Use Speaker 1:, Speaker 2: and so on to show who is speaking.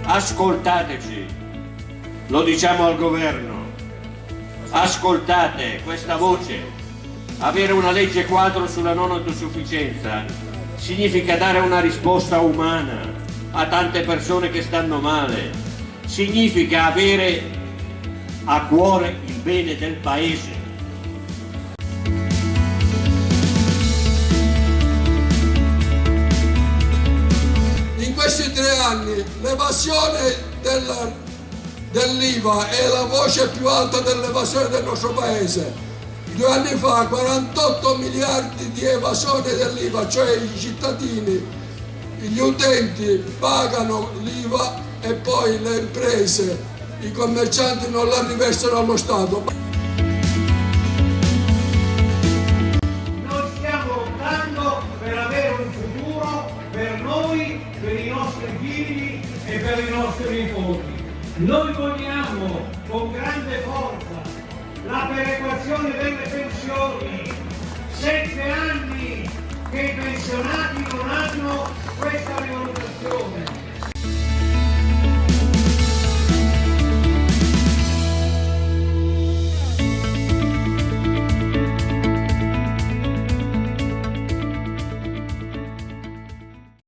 Speaker 1: Ascoltateci, lo diciamo al governo, ascoltate questa voce. Avere una legge quadro sulla non autosufficienza significa dare una risposta umana a tante persone che stanno male, significa avere a cuore il bene del paese.
Speaker 2: In questi 3 anni l'evasione dell'IVA è la voce più alta dell'evasione del nostro paese. 2 anni fa 48 miliardi di evasione dell'IVA, cioè i cittadini, gli utenti pagano l'IVA e poi le imprese, i commercianti non la riversano allo Stato.
Speaker 3: Noi stiamo lottando per avere un futuro per noi, per i nostri figli e per i nostri nipoti. Noi vogliamo con grande forza la perequazione delle pensioni. 7 anni che i pensionati non hanno